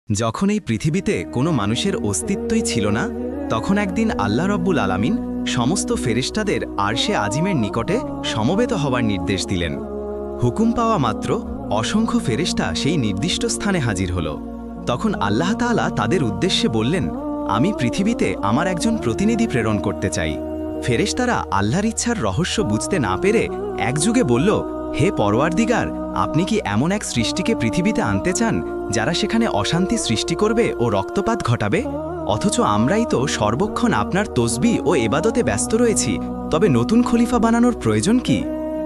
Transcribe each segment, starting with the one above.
যখন এই পৃথিবীতে কোনো মানুষের অস্তিত্বই ছিল না, তখন একদিন আল্লাহ রব্বুল আলামিন সমস্ত ফেরেশতাদের আরশে আজিমের নিকটে সমবেত হবার নির্দেশ দিলেন। হুকুম পাওয়া মাত্র অসংখ্য ফেরেশতা সেই নির্দিষ্ট স্থানে হাজির হল। তখন আল্লাহ তাআলা তাদের উদ্দেশ্যে বললেন, আমি পৃথিবীতে আমার একজন প্রতিনিধি প্রেরণ করতে চাই। ফেরেশতারা আল্লাহর ইচ্ছার রহস্য বুঝতে না পেরে একযুগে বলল, হে পরওয়ারদিগার, আপনি কি এমন এক সৃষ্টিকে পৃথিবীতে আনতে চান যারা সেখানে অশান্তি সৃষ্টি করবে ও রক্তপাত ঘটাবে? অথচ আমরাই তো সর্বক্ষণ আপনার তসবিহ ও এবাদতে ব্যস্ত রয়েছি, তবে নতুন খলিফা বানানোর প্রয়োজন কি?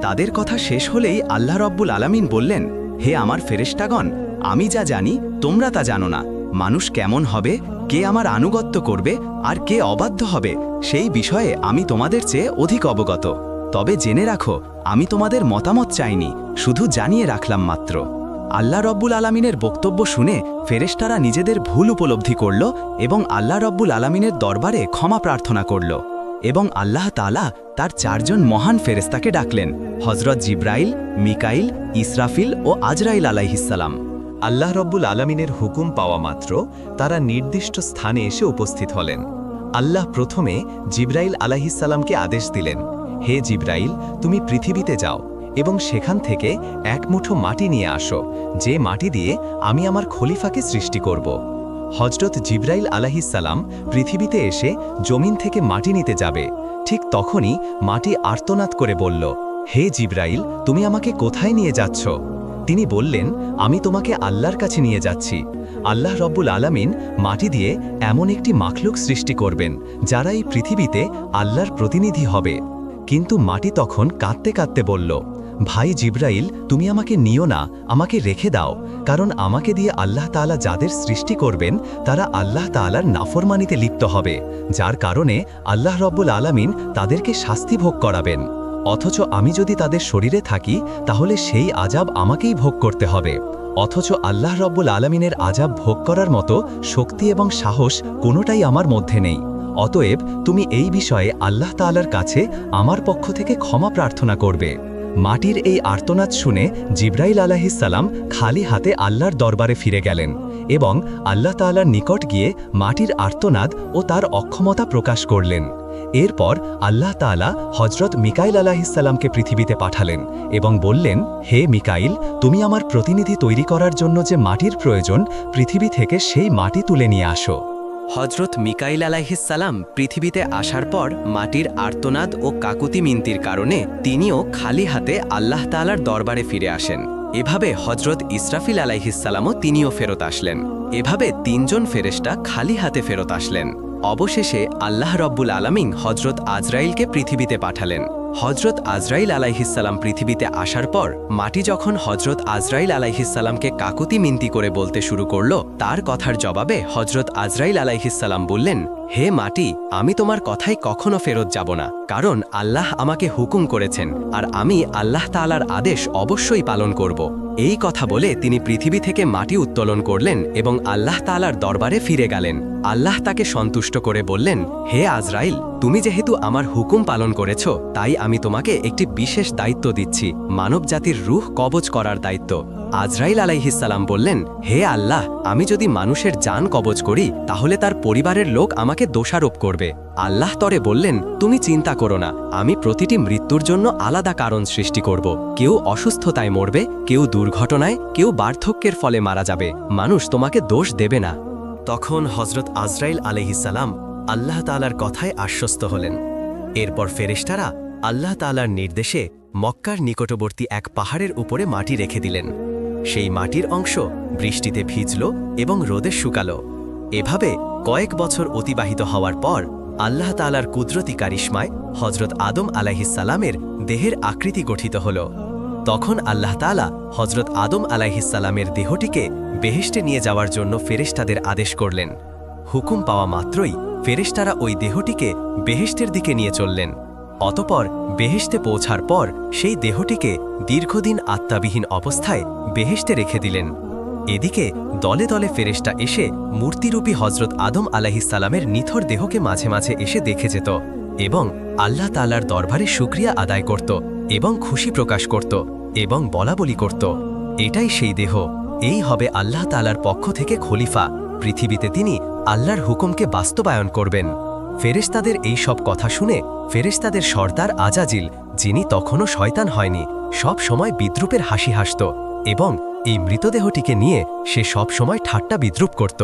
তাদের কথা শেষ হলেই আল্লাহ রব্বুল আলামিন বললেন, হে আমার ফেরেশতাগণ, আমি যা জানি তোমরা তা জানো না। মানুষ কেমন হবে, কে আমার আনুগত্য করবে আর কে অবাধ্য হবে, সেই বিষয়ে আমি তোমাদের চেয়ে অধিক অবগত। তবে জেনে রাখো, আমি তোমাদের মতামত চাইনি, শুধু জানিয়ে রাখলাম মাত্র। আল্লাহ রব্বুল আলামিনের বক্তব্য শুনে ফেরেশতারা নিজেদের ভুল উপলব্ধি করল এবং আল্লাহ রব্বুল আলামিনের দরবারে ক্ষমা প্রার্থনা করল। এবং আল্লাহ তাআলা তার চারজন মহান ফেরেশতাকে ডাকলেন, হযরত জিবরাইল, মিকাইল, ইসরাফিল ও আজরাইল আলাইহিসসালাম। আল্লাহ রব্বুল আলামিনের হুকুম পাওয়া মাত্র তারা নির্দিষ্ট স্থানে এসে উপস্থিত হলেন। আল্লাহ প্রথমে জিবরাইল আলাইহিসসালামকে আদেশ দিলেন, হে জিবরাইল, তুমি পৃথিবীতে যাও এবং সেখান থেকে এক মুঠো মাটি নিয়ে আসো, যে মাটি দিয়ে আমি আমার খলিফাকে সৃষ্টি করব। হযরত জিবরাইল আলাইহিসসালাম পৃথিবীতে এসে জমিন থেকে মাটি নিতে যাবে, ঠিক তখনই মাটি আর্তনাদ করে বলল, হে জিবরাইল, তুমি আমাকে কোথায় নিয়ে যাচ্ছ? তিনি বললেন, আমি তোমাকে আল্লাহর কাছে নিয়ে যাচ্ছি। আল্লাহ রব্বুল আলামিন মাটি দিয়ে এমন একটি মাখলুক সৃষ্টি করবেন যারা এই পৃথিবীতে আল্লাহর প্রতিনিধি হবে। কিন্তু মাটি তখন কাঁদতে কাঁদতে বলল, ভাই জিবরাইল, তুমি আমাকে নিও না, আমাকে রেখে দাও, কারণ আমাকে দিয়ে আল্লাহ তাআলা যাদের সৃষ্টি করবেন তারা আল্লাহ তাআলার নাফরমানিতে লিপ্ত হবে, যার কারণে আল্লাহ রব্বুল আলামিন তাদেরকে শাস্তি ভোগ করাবেন। অথচ আমি যদি তাদের শরীরে থাকি তাহলে সেই আযাব আমাকেই ভোগ করতে হবে। অথচ আল্লাহ রব্বুল আলামিনের আযাব ভোগ করার মতো শক্তি এবং সাহস কোনোটাই আমার মধ্যে নেই। অতএব তুমি এই বিষয়ে আল্লাহ তাআলার কাছে আমার পক্ষ থেকে ক্ষমা প্রার্থনা করবে। মাটির এই আর্তনাদ শুনে জিবরাইল আলাইহিসসালাম খালি হাতে আল্লাহর দরবারে ফিরে গেলেন এবং আল্লাহ তাআলার নিকট গিয়ে মাটির আর্তনাদ ও তার অক্ষমতা প্রকাশ করলেন। এরপর আল্লাহ তাআলা হযরত মিকাইল আলাইহিসসালামকে পৃথিবীতে পাঠালেন এবং বললেন, হে মিকাইল, তুমি আমার প্রতিনিধি তৈরি করার জন্য যে মাটির প্রয়োজন, পৃথিবী থেকে সেই মাটি তুলে নিয়ে আসো। হযরত মিকাইল আলাইহিসসালাম পৃথিবীতে আসার পর মাটির আর্তনাদ ও কাকুতি মিনতির কারণে তিনিও খালি হাতে আল্লাহ তাআলার দরবারে ফিরে আসেন। এভাবে হযরত ইসরাফিল আলাইহিসসালামও তিনিও ফেরত আসলেন। এভাবে তিনজন ফেরেশতা খালি হাতে ফেরত আসলেন। অবশেষে আল্লাহ রব্বুল আলামিন হযরত আজরাইলকে পৃথিবীতে পাঠালেন। হযরত আজরাইল আলাইহিসসালাম পৃথিবীতে আসার পর মাটি যখন হযরত আজরাইল আলাইহিসসালামকে কাকুতি মিনতি করে বলতে শুরু করল, তার কথার জবাবে হযরত আজরাইল আলাইহিসসালাম বললেন, হে মাটি, আমি তোমার কথায় কখনো ফেরত যাব না, কারণ আল্লাহ আমাকে হুকুম করেছেন আর আমি আল্লাহ তাআলার আদেশ অবশ্যই পালন করব। এই কথা বলে তিনি পৃথিবী থেকে মাটি উত্তোলন করলেন এবং আল্লাহ তাআলার দরবারে ফিরে গেলেন। আল্লাহ তাকে সন্তুষ্ট করে বললেন, হে আজরাইল, তুমি যেহেতু আমার হুকুম পালন করেছ, তাই আমি তোমাকে একটি বিশেষ দায়িত্ব দিচ্ছি, মানবজাতির রূহ কবজ করার দায়িত্ব। আজরাইল আলাইহিসসালাম বললেন, হে আল্লাহ, আমি যদি মানুষের জান কবজ করি তাহলে তার পরিবারের লোক আমাকে দোষারোপ করবে। আল্লাহ তরে বললেন, তুমি চিন্তা করো না, আমি প্রতিটি মৃত্যুর জন্য আলাদা কারণ সৃষ্টি করব। কেউ অসুস্থতায় মরবে, কেউ দুর্ঘটনায়, কেউ বার্ধক্যের ফলে মারা যাবে। মানুষ তোমাকে দোষ দেবে না। তখন হযরত আজরাইল আলাইহিসসালাম আল্লাহ তাআলার কথায় আশ্বস্ত হলেন। এরপর ফেরেশতারা আল্লাহ তাআলার নির্দেশে মক্কার নিকটবর্তী এক পাহাড়ের উপরে মাটি রেখে দিলেন। সেই মাটির অংশ বৃষ্টিতে ভিজল এবং রোদে শুকালো। এভাবে কয়েক বছর অতিবাহিত হওয়ার পর আল্লাহ তাআলার কুদরতি কারিশমায় হযরত আদম আলাইহিসসালামের দেহের আকৃতি গঠিত হল। তখন আল্লাহ তাআলা হযরত আদম আলাইহিসসালামের দেহটিকে বেহেশতে নিয়ে যাওয়ার জন্য ফেরেশতাদের আদেশ করলেন। হুকুম পাওয়া মাত্রই ফেরেশতারা ওই দেহটিকে বেহেশতের দিকে নিয়ে চললেন। অতঃপর বেহেশতে পৌঁছার পর সেই দেহটিকে দীর্ঘদিন আত্মাবিহীন অবস্থায় বেহেশতে রেখে দিলেন। এদিকে দলে দলে ফেরেশতা এসে মূর্তিরূপী হযরত আদম আলাইহিসসালামের নিথর দেহকে মাঝে মাঝে এসে দেখে যেত এবং আল্লাহ তাআলার দরবারে শুকরিয়া আদায় করত এবং খুশি প্রকাশ করত এবং বলাবলি করত, এটাই সেই দেহ, এই হবে আল্লাহ তাআলার পক্ষ থেকে খলিফা। পৃথিবীতে তিনি আল্লাহর হুকুমকে বাস্তবায়ন করবেন। ফেরেশতাদের এই সব কথা শুনে ফেরেশতাদের সর্দার আজাজিল, যিনি তখনও শয়তান হয়নি, সব সময় বিদ্রুপের হাসি হাসত এবং এই মৃতদেহটিকে নিয়ে সে সব সময় ঠাট্টা বিদ্রুপ করত।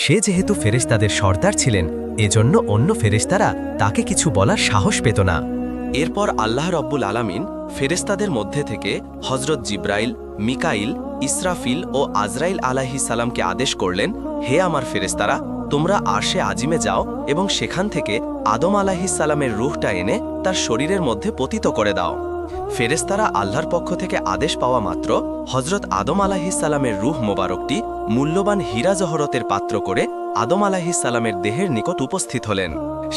সে যেহেতু ফেরেশতাদের সর্দার ছিলেন, এজন্য অন্য ফেরেশতারা তাকে কিছু বলার সাহস পেত না। এরপর আল্লাহ রব্বুল আলামিন ফেরেশতাদের মধ্যে থেকে হযরত জিব্রাইল, মিকাইল, ইসরাফিল ও আজরাইল আলাইহিস সালামকে আদেশ করলেন, হে আমার ফেরেশতারা, তোমরা আরশে আজিমে যাও এবং সেখান থেকে আদম আলাইহিস সালামের রূহটা এনে তার শরীরের মধ্যে পতিত করে দাও। ফেরেশতারা আল্লাহর পক্ষ থেকে আদেশ পাওয়া মাত্র হযরত আদম আলাইহিস সালামের রূহ মোবারকটি মূল্যবান হীরা জহরতের পাত্র করে আদম আলাইহিস সালামের দেহের নিকট উপস্থিত হলেন।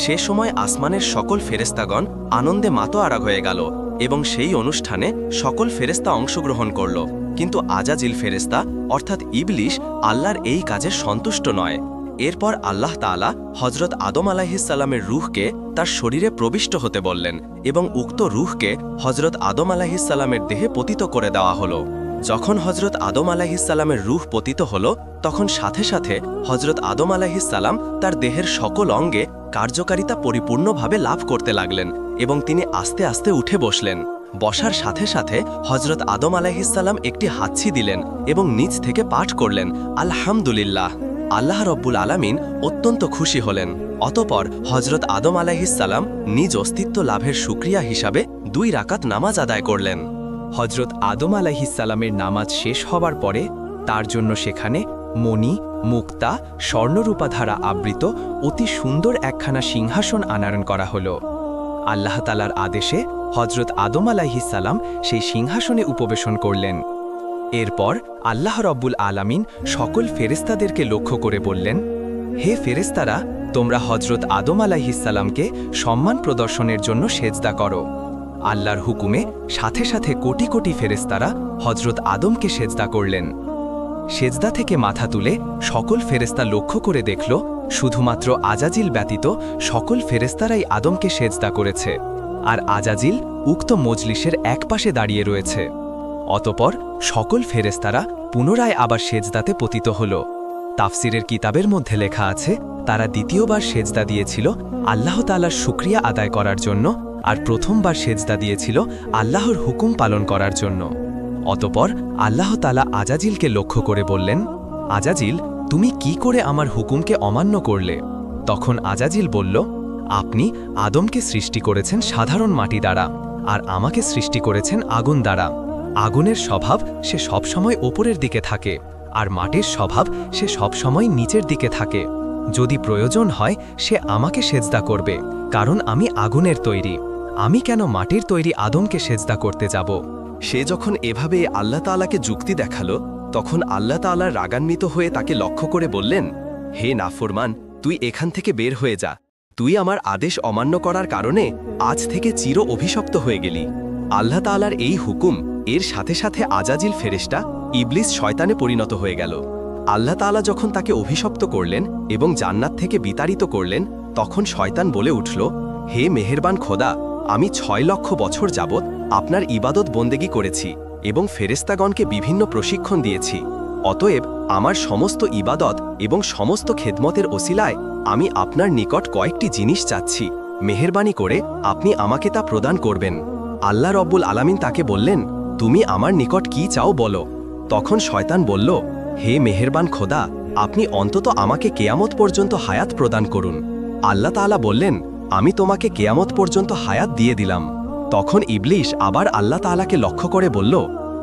সে সময় আসমানের সকল ফেরেশতাগণ আনন্দে মাতোয়ারা হয়ে গেল এবং সেই অনুষ্ঠানে সকল ফেরেশতা অংশগ্রহণ করল। কিন্তু আজাজিল ফেরেশতা অর্থাৎ ইবলিশ আল্লাহর এই কাজে সন্তুষ্ট নয়। এরপর আল্লাহ তাআলা হযরত আদম আলাইহিস সালামের রূহকে তার শরীরে প্রবিষ্ট হতে বললেন এবং উক্ত রূহকে হযরত আদম আলাইহিস সালামের দেহে পতিত করে দেওয়া হলো। যখন হযরত আদম আলাইহিস সালামের রূহ পতিত হলো, তখন সাথে সাথে হযরত আদম আলাইহিস সালাম তার দেহের সকল অঙ্গে কার্যকারিতা পরিপূর্ণভাবে লাভ করতে লাগলেন এবং তিনি আস্তে আস্তে উঠে বসলেন। বসার সাথে সাথে হযরত আদম আলাইহিস সালাম একটি হাতছি দিলেন এবং নিচ থেকে পাঠ করলেন, আলহামদুলিল্লাহ। আল্লাহ রব্বুল আলামিন অত্যন্ত খুশি হলেন। অতঃপর হযরত আদম আলাইহিস সালাম নিজ অস্তিত্ব লাভের শুকরিয়া হিসাবে 2 রাকাত নামাজ আদায় করলেন। হযরত আদম আলাইহিস সালামের নামাজ শেষ হবার পরে তার জন্য সেখানে মণি, মুক্তা, স্বর্ণরূপা ধারা আবৃত অতি সুন্দর একখানা সিংহাসন আনারণ করা হলো। আল্লাহ তাআলার আদেশে হযরত আদম আলাইহিস সালাম সেই সিংহাসনে উপবেশন করলেন। এরপর আল্লাহ রব্বুল আলামিন সকল ফেরেশতাদেরকে লক্ষ্য করে বললেন, হে ফেরেশতারা, তোমরা হযরত আদম আলাইহিস সালামকে সম্মান প্রদর্শনের জন্য সেজদা করো। আল্লাহর হুকুমে সাথে সাথে কোটি কোটি ফেরেশতারা হযরত আদমকে সেজদা করলেন। সেজদা থেকে মাথা তুলে সকল ফেরেশতা লক্ষ্য করে দেখল, শুধুমাত্র আজাজিল ব্যতীত সকল ফেরেশতারাই আদমকে সেজদা করেছে, আর আজাজিল উক্ত মজলিসের একপাশে দাঁড়িয়ে রয়েছে। অতঃপর সকল ফেরেশতারা পুনরায় আবার সেজদাতে পতিত হল। তাফসিরের কিতাবের মধ্যে লেখা আছে, তারা দ্বিতীয়বার সেজদা দিয়েছিল আল্লাহ তাআলার শুকরিয়া আদায় করার জন্য, আর প্রথমবার সেজদা দিয়েছিল আল্লাহর হুকুম পালন করার জন্য। অতঃপর আল্লাহ তাআলা আজাজিলকে লক্ষ্য করে বললেন, আজাজিল, তুমি কি করে আমার হুকুমকে অমান্য করলে? তখন আজাজিল বলল, আপনি আদমকে সৃষ্টি করেছেন সাধারণ মাটি দ্বারা, আর আমাকে সৃষ্টি করেছেন আগুন দ্বারা। আগুনের স্বভাব সে সবসময় ওপরের দিকে থাকে, আর মাটির স্বভাব সে সবসময় নিচের দিকে থাকে। যদি প্রয়োজন হয় সে আমাকে সেজদা করবে, কারণ আমি আগুনের তৈরি। আমি কেন মাটির তৈরি আদমকে সেজদা করতে যাব? সে যখন এভাবে আল্লাহ তাআলাকে যুক্তি দেখালো, তখন আল্লাহ তাআলা রাগান্বিত হয়ে তাকে লক্ষ্য করে বললেন, হে নাফরমান, তুই এখান থেকে বের হয়ে যা। তুই আমার আদেশ অমান্য করার কারণে আজ থেকে চির অভিশপ্ত হয়ে গেলি। আল্লাহ তাআলার এই হুকুম, এর সাথে সাথে আজাজিল ফেরেশতা ইবলিস শয়তানে পরিণত হয়ে গেল। আল্লাহ তাআলা যখন তাকে অভিশপ্ত করলেন এবং জান্নাত থেকে বিতাড়িত করলেন, তখন শয়তান বলে উঠল, হে মেহেরবান খোদা, আমি 6 লক্ষ বছর যাবৎ আপনার ইবাদত বন্দেগী করেছি এবং ফেরেশতাগণকে বিভিন্ন প্রশিক্ষণ দিয়েছি। অতএব আমার সমস্ত ইবাদত এবং সমস্ত খেদমতের ওসিলায় আমি আপনার নিকট কয়েকটি জিনিস চাচ্ছি। মেহেরবানি করে আপনি আমাকে তা প্রদান করবেন। আল্লাহ রব্বুল আলামিন তাকে বললেন, তুমি আমার নিকট কি চাও বলো। তখন শয়তান বলল, হে মেহেরবান খোদা, আপনি অন্তত আমাকে কেয়ামত পর্যন্ত হায়াত প্রদান করুন। আল্লাহ তাআলা বললেন, আমি তোমাকে কেয়ামত পর্যন্ত হায়াত দিয়ে দিলাম। তখন ইবলিশ আবার আল্লাহ তাআলাকে লক্ষ্য করে বলল,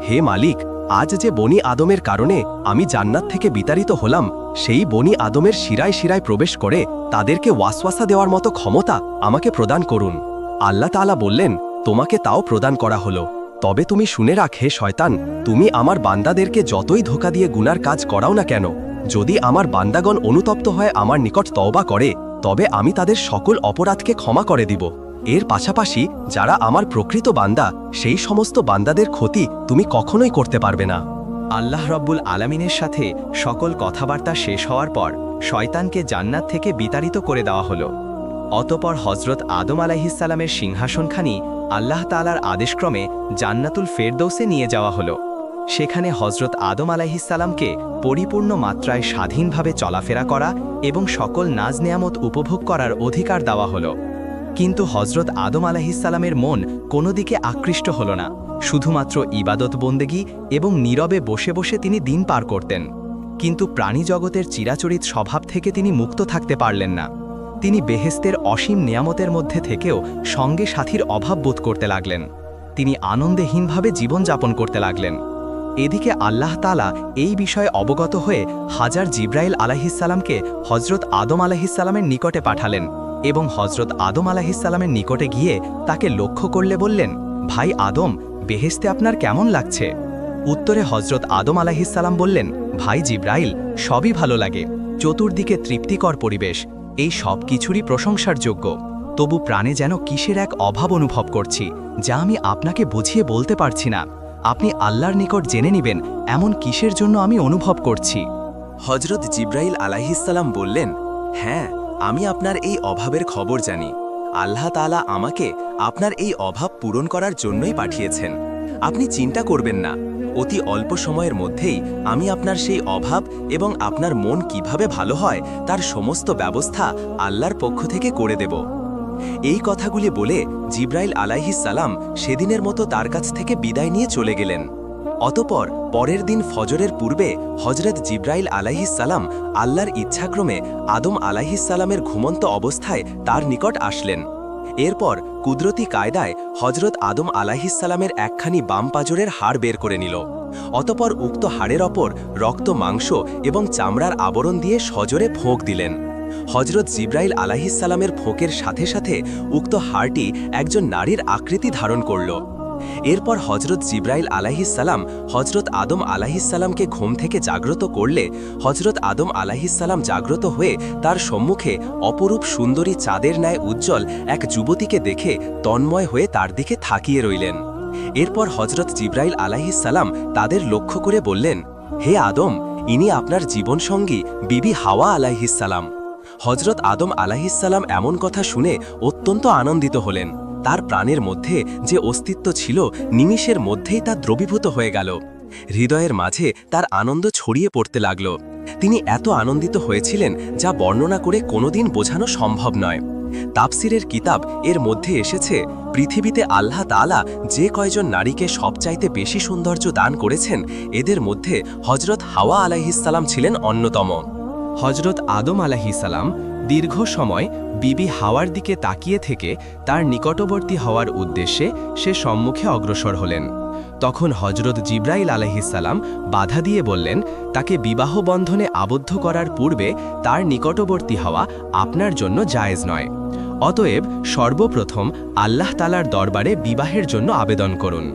হে মালিক, আজ যে বনি আদমের কারণে আমি জান্নাত থেকে বিতাড়িত হলাম, সেই বনি আদমের শিরায় শিরায় প্রবেশ করে তাদেরকে ওয়াসওয়াসা দেওয়ার মতো ক্ষমতা আমাকে প্রদান করুন। আল্লাহ তাআলা বললেন, তোমাকে তাও প্রদান করা হলো। তবে তুমি শুনে রাখ হে শয়তান, তুমি আমার বান্দাদেরকে যতই ধোঁকা দিয়ে গুনার কাজ করাও না কেন, যদি আমার বান্দাগণ অনুতপ্ত হয়ে আমার নিকট তওবা করে, তবে আমি তাদের সকল অপরাধকে ক্ষমা করে দিব। এর পাশাপাশি যারা আমার প্রকৃত বান্দা, সেই সমস্ত বান্দাদের ক্ষতি তুমি কখনোই করতে পারবে না। আল্লাহ রব্বুল আলামিনের সাথে সকল কথাবার্তা শেষ হওয়ার পর শয়তানকে জান্নাত থেকে বিতাড়িত করে দেওয়া হলো। অতঃপর হযরত আদম আলাইহিস সালামের সিংহাসনখানি আল্লাহ তাআলার আদেশক্রমে জান্নাতুল ফেরদৌসে নিয়ে যাওয়া হলো। সেখানে হজরত আদম আলাইহিসসালামকে পরিপূর্ণ মাত্রায় স্বাধীনভাবে চলাফেরা করা এবং সকল নাজ নেয়ামত উপভোগ করার অধিকার দেওয়া হলো। কিন্তু হজরত আদম আলাইহিসসালামের মন কোনো দিকে আকৃষ্ট হল না, শুধুমাত্র ইবাদত বন্দেগী এবং নীরবে বসে বসে তিনি দিন পার করতেন। কিন্তু প্রাণী জগতের চিরাচরিত স্বভাব থেকে তিনি মুক্ত থাকতে পারলেন না। তিনি বেহেস্তের অসীম নিয়ামতের মধ্যে থেকেও সঙ্গে সাথীর অভাব বোধ করতে লাগলেন। তিনি আনন্দেহীনভাবে জীবনযাপন করতে লাগলেন। এদিকে আল্লাহ তাআলা এই বিষয়ে অবগত হয়ে হাজার জিব্রাইল আলাইহিসসালামকে হজরত আদম আলাইহিসসালামের নিকটে পাঠালেন এবং হজরত আদম আলাইহিসসালামের নিকটে গিয়ে তাকে লক্ষ্য করলে বললেন, ভাই আদম, বেহেস্তে আপনার কেমন লাগছে? উত্তরে হজরত আদম আলাইহিসসালাম বললেন, ভাই জিব্রাইল, সবই ভালো লাগে, চতুর্দিকে তৃপ্তিকর পরিবেশ, এই সব কিছুরই প্রশংসার যোগ্য। তবু প্রাণে যেন কিসের এক অভাব অনুভব করছি, যা আমি আপনাকে বুঝিয়ে বলতে পারছি না। আপনি আল্লাহর নিকট জেনে নেবেন এমন কিসের জন্য আমি অনুভব করছি। হজরত জিব্রাইল আলাইহিসসালাম বললেন, হ্যাঁ, আমি আপনার এই অভাবের খবর জানি। আল্লাহ তাআলা আমাকে আপনার এই অভাব পূরণ করার জন্যই পাঠিয়েছেন। আপনি চিন্তা করবেন না, অতি অল্প সময়ের মধ্যেই আমি আপনার সেই অভাব এবং আপনার মন কিভাবে ভালো হয় তার সমস্ত ব্যবস্থা আল্লাহর পক্ষ থেকে করে দেব। এই কথাগুলি বলে জিব্রাইল আলাইহিসসালাম সেদিনের মতো তার কাছ থেকে বিদায় নিয়ে চলে গেলেন। অতঃপর পরের দিন ফজরের পূর্বে হজরত জিব্রাইল আলাইহিসসালাম আল্লাহর ইচ্ছাক্রমে আদম আলাইহিসসালামের ঘুমন্ত অবস্থায় তার নিকট আসলেন। এরপর কুদরতি কায়দায় হজরত আদম আলাইহিসসালামের একখানি বাম পাজরের হাড় বের করে নিল। অতঃপর উক্ত হাড়ের ওপর রক্ত, মাংস এবং চামড়ার আবরণ দিয়ে সজোরে ফোঁক দিলেন। হজরত জিব্রাইল আলাইহিসসালামের ফোঁকের সাথে সাথে উক্ত হাড়টি একজন নারীর আকৃতি ধারণ করল। এরপর হজরত জিব্রাইল আলাইহিসসালাম হজরত আদম আলাইহিসসালামকে ঘুম থেকে জাগ্রত করলে হজরত আদম আলাইহিসসালাম জাগ্রত হয়ে তার সম্মুখে অপরূপ সুন্দরী চাঁদের ন্যায় উজ্জ্বল এক যুবতীকে দেখে তন্ময় হয়ে তার দিকে তাকিয়ে রইলেন। এরপর হজরত জিব্রাইল আলাইহিসসালাম তাদের লক্ষ্য করে বললেন, হে আদম, ইনি আপনার জীবনসঙ্গী বিবি হাওয়া আলাইহিসসালাম। হজরত আদম আলাইহিসসালাম এমন কথা শুনে অত্যন্ত আনন্দিত হলেন। তার প্রাণের মধ্যে যে অস্তিত্ব ছিল নিমিষের মধ্যেই তা দ্রবীভূত হয়ে গেল। হৃদয়ের মাঝে তার আনন্দ ছড়িয়ে পড়তে লাগল। তিনি এত আনন্দিত হয়েছিলেন যা বর্ণনা করে কোনোদিন বোঝানো সম্ভব নয়। তাফসিরের কিতাব এর মধ্যে এসেছে, পৃথিবীতে আল্লাহ তাআলা যে কয়জন নারীকে সবচাইতে বেশি সৌন্দর্য দান করেছেন এদের মধ্যে হজরত হাওয়া আলাইহিসসালাম ছিলেন অন্যতম। হজরত আদম আলাইহিসসালাম দীর্ঘ সময় বিবি হাওয়ার দিকে তাকিয়ে থেকে তার নিকটবর্তী হওয়ার উদ্দেশ্যে সে সম্মুখে অগ্রসর হলেন। তখন হজরত জিব্রাইল আলাইহিসসালাম বাধা দিয়ে বললেন, তাকে বিবাহ বন্ধনে আবদ্ধ করার পূর্বে তার নিকটবর্তী হওয়া আপনার জন্য জায়েজ নয়। অতএব সর্বপ্রথম আল্লাহ তাআলার দরবারে বিবাহের জন্য আবেদন করুন।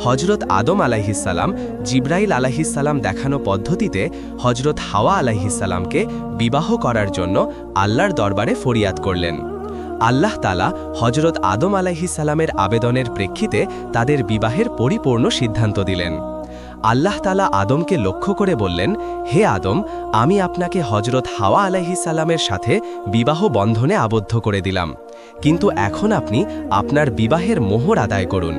হজরত আদম আলাইহিসসালাম জিব্রাইল আলাইহিসসালাম দেখানো পদ্ধতিতে হজরত হাওয়া আলাইহিসসালামকে বিবাহ করার জন্য আল্লাহর দরবারে ফরিয়াদ করলেন। আল্লাহ তাআলা হজরত আদম আলাইহিসসালামের আবেদনের প্রেক্ষিতে তাদের বিবাহের পরিপূর্ণ সিদ্ধান্ত দিলেন। আল্লাহ তাআলা আদমকে লক্ষ্য করে বললেন, হে আদম, আমি আপনাকে হজরত হাওয়া আলাইহিসসালামের সাথে বিবাহ বন্ধনে আবদ্ধ করে দিলাম, কিন্তু এখন আপনি আপনার বিবাহের মোহর আদায় করুন।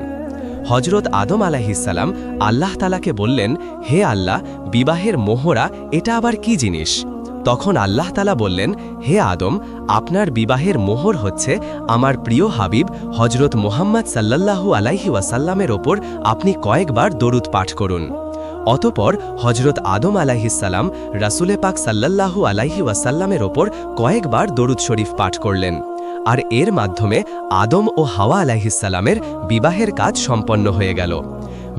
হজরত আদম আলাইহিসসালাম আল্লাহ তাআলাকে বললেন, হে আল্লাহ, বিবাহের মোহরা এটা আবার কি জিনিস? তখন আল্লাহ তাআলা বললেন, হে আদম, আপনার বিবাহের মোহর হচ্ছে আমার প্রিয় হাবিব হজরত মুহাম্মদ সাল্লাল্লাহু আলাইহি ওয়াসাল্লামের ওপর আপনি কয়েকবার দরুদ পাঠ করুন। অতঃপর হজরত আদম আলাইহিসসালাম রাসূলে পাক সাল্লাল্লাহু আলাইহি ওয়াসাল্লামের ওপর কয়েকবার দরুদ শরীফ পাঠ করলেন। আর এর মাধ্যমে আদম ও হাওয়া আলাইহিসসালামের বিবাহের কাজ সম্পন্ন হয়ে গেল।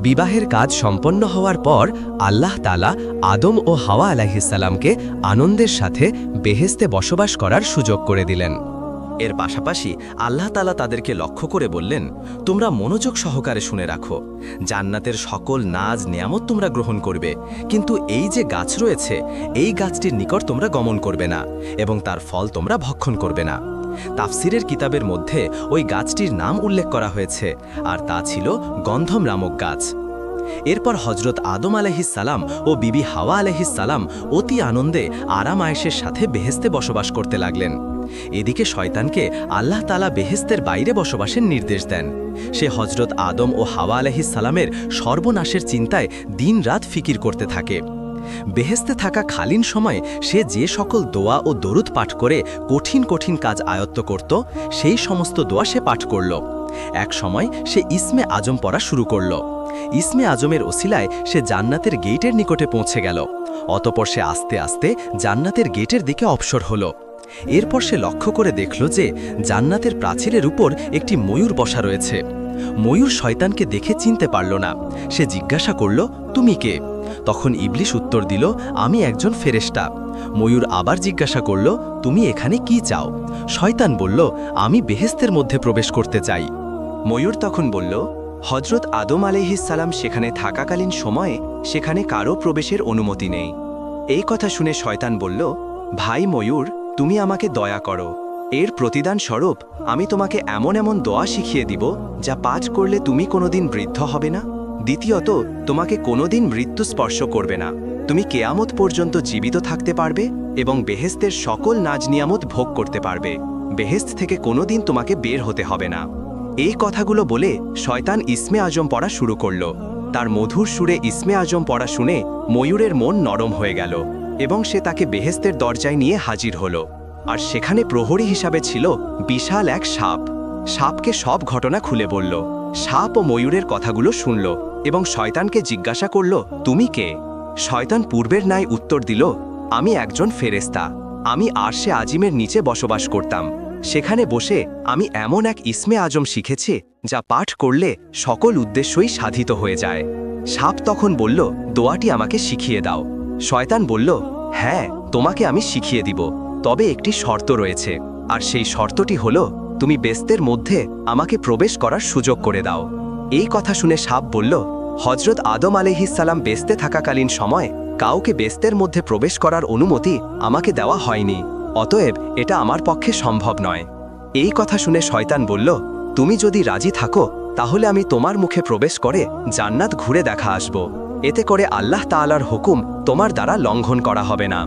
বিবাহের কাজ সম্পন্ন হওয়ার পর আল্লাহ তাআলা আদম ও হাওয়া আলাইহিসসালামকে আনন্দের সাথে বেহেশতে বসবাস করার সুযোগ করে দিলেন। এর পাশাপাশি আল্লাহ তাআলা তাদেরকে লক্ষ্য করে বললেন, তোমরা মনোযোগ সহকারে শুনে রাখো, জান্নাতের সকল নাজ নেয়ামত তোমরা গ্রহণ করবে, কিন্তু এই যে গাছ রয়েছে এই গাছটির নিকট তোমরা গমন করবে না এবং তার ফল তোমরা ভক্ষণ করবে না। তাফসিরের কিতাবের মধ্যে ওই গাছটির নাম উল্লেখ করা হয়েছে, আর তা ছিল গন্ধম নামক গাছ। এরপর হজরত আদম আলাইহিসসালাম ও বিবি হাওয়া আলাইহিসসালাম অতি আনন্দে আরাম আয়েশের সাথে বেহেশতে বসবাস করতে লাগলেন। এদিকে শয়তানকে আল্লাহ তাআলা বেহেশতের বাইরে বসবাসের নির্দেশ দেন। সে হজরত আদম ও হাওয়া আলাইহিসসালামের সর্বনাশের চিন্তায় দিনরাত ফিকির করতে থাকে। বেহেশতে থাকা খালিন সময়ে সে যে সকল দোয়া ও দরুদ পাঠ করে কঠিন কঠিন কাজ আয়ত্ত করত, সেই সমস্ত দোয়া সে পাঠ করল। এক সময় সে ইসমে আজম পড়া শুরু করল। ইসমে আজমের ওসিলায় সে জান্নাতের গেটের নিকটে পৌঁছে গেল। অতঃপর সে আস্তে আস্তে জান্নাতের গেটের দিকে অগ্রসর হল। এরপর সে লক্ষ্য করে দেখল যে জান্নাতের প্রাচীরের উপর একটি ময়ূর বসা রয়েছে। ময়ূর শয়তানকে দেখে চিনতে পারল না। সে জিজ্ঞাসা করল, তুমি কে? তখন ইবলিশ উত্তর দিল, আমি একজন ফেরেশতা। ময়ূর আবার জিজ্ঞাসা করল, তুমি এখানে কি চাও? শয়তান বলল, আমি বেহেশতের মধ্যে প্রবেশ করতে চাই। ময়ূর তখন বলল, হজরত আদম আলাইহিসসালাম সেখানে থাকাকালীন সময়ে সেখানে কারো প্রবেশের অনুমতি নেই। এই কথা শুনে শয়তান বলল, ভাই ময়ূর, তুমি আমাকে দয়া করো। এর প্রতিদান স্বরূপ আমি তোমাকে এমন এমন দোয়া শিখিয়ে দিব যা পাঠ করলে তুমি কোনোদিন বৃদ্ধ হবে না। দ্বিতীয়ত, তোমাকে কোনোদিন মৃত্যু স্পর্শ করবে না। তুমি কেয়ামত পর্যন্ত জীবিত থাকতে পারবে এবং বেহেশতের সকল নাজ নিয়ামত ভোগ করতে পারবে। বেহেশত থেকে কোনোদিন তোমাকে বের হতে হবে না। এই কথাগুলো বলে শয়তান ইসমে আজম পড়া শুরু করল। তার মধুর সুরে ইসমে আজম পড়া শুনে ময়ূরের মন নরম হয়ে গেল এবং সে তাকে বেহেশতের দরজায় নিয়ে হাজির হল। আর সেখানে প্রহরী হিসাবে ছিল বিশাল এক সাপ। সাপকে সব ঘটনা খুলে বলল। সাপ ও ময়ূরের কথাগুলো শুনল এবং শয়তানকে জিজ্ঞাসা করল, তুমি কে? শয়তান পূর্বের ন্যায় উত্তর দিল, আমি একজন ফেরেশতা। আমি আরশে আজিমের নিচে বসবাস করতাম। সেখানে বসে আমি এমন এক ইসমে আজম শিখেছি যা পাঠ করলে সকল উদ্দেশ্যই সাধিত হয়ে যায়। সাপ তখন বলল, দোয়াটি আমাকে শিখিয়ে দাও। শয়তান বলল, হ্যাঁ, তোমাকে আমি শিখিয়ে দিব, তবে একটি শর্ত রয়েছে, আর সেই শর্তটি হলো তুমি বেহেশতের মধ্যে আমাকে প্রবেশ করার সুযোগ করে দাও। এই কথা শুনে সাপ বলল, হজরত আদম আলাইহিসসালাম বেহেশতে থাকাকালীন সময় কাউকে বেহেশতের মধ্যে প্রবেশ করার অনুমতি আমাকে দেওয়া হয়নি, অতএব এটা আমার পক্ষে সম্ভব নয়। এই কথা শুনে শয়তান বলল, তুমি যদি রাজি থাকো তাহলে আমি তোমার মুখে প্রবেশ করে জান্নাত ঘুরে দেখা আসব। এতে করে আল্লাহ তাআলার হুকুম তোমার দ্বারা লঙ্ঘন করা হবে না।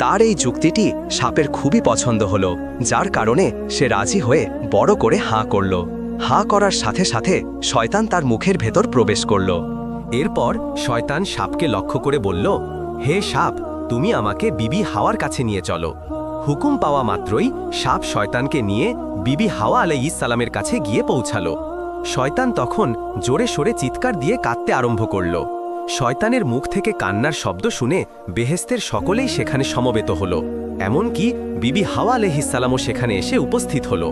তার এই যুক্তিটি সাপের খুবই পছন্দ হলো, যার কারণে সে রাজি হয়ে বড় করে হাঁ করল। হাঁ করার সাথে সাথে শয়তান তার মুখের ভেতর প্রবেশ করল। এরপর শয়তান সাপকে লক্ষ্য করে বলল, হে সাপ, তুমি আমাকে বিবি হাওয়ার কাছে নিয়ে চলো। হুকুম পাওয়া মাত্রই সাপ শয়তানকে নিয়ে বিবি হাওয়া আলাইহিসসালামের কাছে গিয়ে পৌঁছালো। শয়তান তখন জোরে সোরে চিৎকার দিয়ে কাঁদতে আরম্ভ করল। শয়তানের মুখ থেকে কান্নার শব্দ শুনে বেহেশতের সকলেই সেখানে সমবেত হল। এমনকি বিবি হাওয়া আলাইহিসসালামও সেখানে এসে উপস্থিত হল।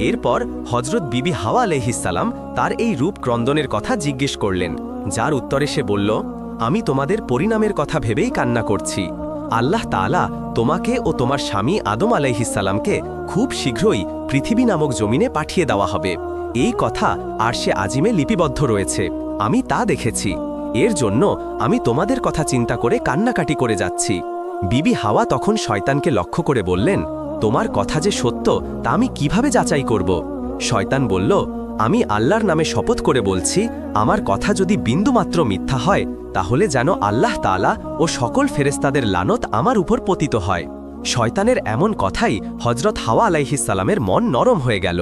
এরপর হজরত বিবি হাওয়া আলাইহিসসালাম তার এই রূপ ক্রন্দনের কথা জিজ্ঞেস করলেন, যার উত্তরে সে বলল, আমি তোমাদের পরিণামের কথা ভেবেই কান্না করছি। আল্লাহ তাআলা তোমাকে ও তোমার স্বামী আদম আলাইহিসসালামকে খুব শীঘ্রই পৃথিবী নামক জমিনে পাঠিয়ে দেওয়া হবে। এই কথা আরশে আজিমে লিপিবদ্ধ রয়েছে, আমি তা দেখেছি। এর জন্য আমি তোমাদের কথা চিন্তা করে কান্নাকাটি করে যাচ্ছি। বিবি হাওয়া তখন শয়তানকে লক্ষ্য করে বললেন, তোমার কথা যে সত্য তা আমি কিভাবে যাচাই করব? শয়তান বলল, আমি আল্লাহর নামে শপথ করে বলছি, আমার কথা যদি বিন্দুমাত্র মিথ্যা হয় তাহলে যেন আল্লাহ তাআলা ও সকল ফেরেশতাদের লানত আমার উপর পতিত হয়। শয়তানের এমন কথাই হজরত হাওয়া আলাইহিসসালামের মন নরম হয়ে গেল।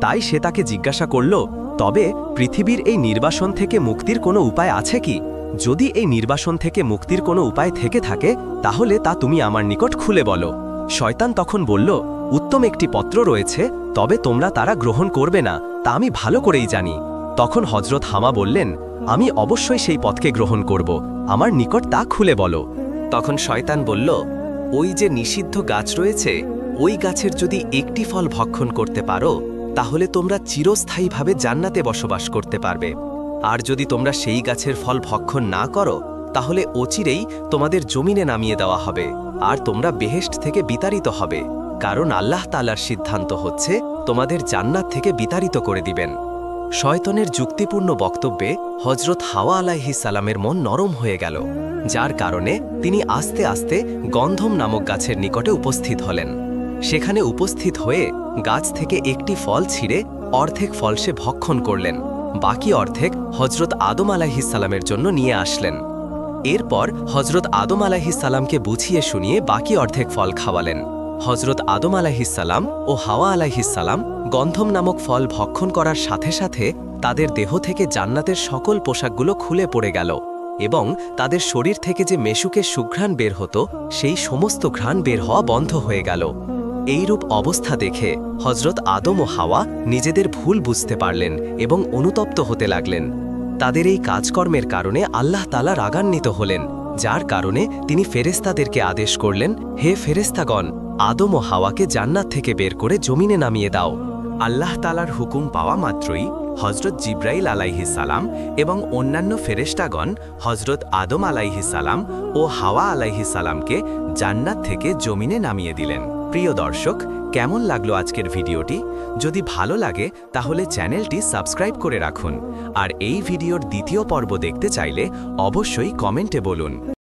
তাই সে তাকে জিজ্ঞাসা করল, তবে পৃথিবীর এই নির্বাসন থেকে মুক্তির কোনো উপায় আছে কি? যদি এই নির্বাসন থেকে মুক্তির কোনো উপায় থেকে থাকে তাহলে তা তুমি আমার নিকট খুলে বলো। শয়তান তখন বলল, উত্তম একটি পত্র রয়েছে, তবে তোমরা তারা গ্রহণ করবে না তা আমি ভালো করেই জানি। তখন হজরত হামা বললেন, আমি অবশ্যই সেই পথকে গ্রহণ করব, আমার নিকট তা খুলে বলো। তখন শয়তান বলল, ওই যে নিষিদ্ধ গাছ রয়েছে, ওই গাছের যদি একটি ফল ভক্ষণ করতে পারো তাহলে তোমরা চিরস্থায়ীভাবে জান্নাতে বসবাস করতে পারবে। আর যদি তোমরা সেই গাছের ফল ভক্ষণ না করো তাহলে অচিরেই তোমাদের জমিনে নামিয়ে দেওয়া হবে আর তোমরা বেহেশত থেকে বিতাড়িত হবে, কারণ আল্লাহ তাআলার সিদ্ধান্ত হচ্ছে তোমাদের জান্নাত থেকে বিতাড়িত করে দিবেন। শয়তানের যুক্তিপূর্ণ বক্তব্যে হজরত হাওয়া আলাইহিসসালামের মন নরম হয়ে গেল, যার কারণে তিনি আস্তে আস্তে গন্ধম নামক গাছের নিকটে উপস্থিত হলেন। সেখানে উপস্থিত হয়ে গাছ থেকে একটি ফল ছিঁড়ে অর্ধেক ফল সে ভক্ষণ করলেন বাকি অর্ধেক হজরত আদম আলাইহিসসালামের জন্য নিয়ে আসলেন। এরপর হজরত আদম আলাইহিসসালামকে বুঝিয়ে শুনিয়ে বাকি অর্ধেক ফল খাওয়ালেন। হজরত আদম আলাইহিসসালাম ও হাওয়া আলাইহিসসালাম গন্ধম নামক ফল ভক্ষণ করার সাথে সাথে তাদের দেহ থেকে জান্নাতের সকল পোশাকগুলো খুলে পড়ে গেল এবং তাদের শরীর থেকে যে মেশুকে সুঘ্রাণ বের হতো সেই সমস্ত ঘ্রাণ বের হওয়া বন্ধ হয়ে গেল। এইরূপ অবস্থা দেখে হজরত আদম ও হাওয়া নিজেদের ভুল বুঝতে পারলেন এবং অনুতপ্ত হতে লাগলেন। তাদের এই কাজকর্মের কারণে আল্লাহ তাআলা রাগান্বিত হলেন, যার কারণে তিনি ফেরেশতাদেরকে আদেশ করলেন, হে ফেরেশতাগণ, আদম ও হাওয়াকে জান্নাত থেকে বের করে জমিনে নামিয়ে দাও। আল্লাহ তাআলার হুকুম পাওয়া মাত্রই হজরত জিব্রাইল আলাইহিসসালাম এবং অন্যান্য ফেরেশতাগণ হজরত আদম আলাইহিসসালাম ও হাওয়া আলাইহিসসালামকে জান্নাত থেকে জমিনে নামিয়ে দিলেন। প্রিয় দর্শক, কেমন লাগলো আজকের ভিডিওটি? যদি ভালো লাগে তাহলে চ্যানেলটি সাবস্ক্রাইব করে রাখুন, আর এই ভিডিওর দ্বিতীয় পর্ব দেখতে চাইলে অবশ্যই কমেন্টে বলুন।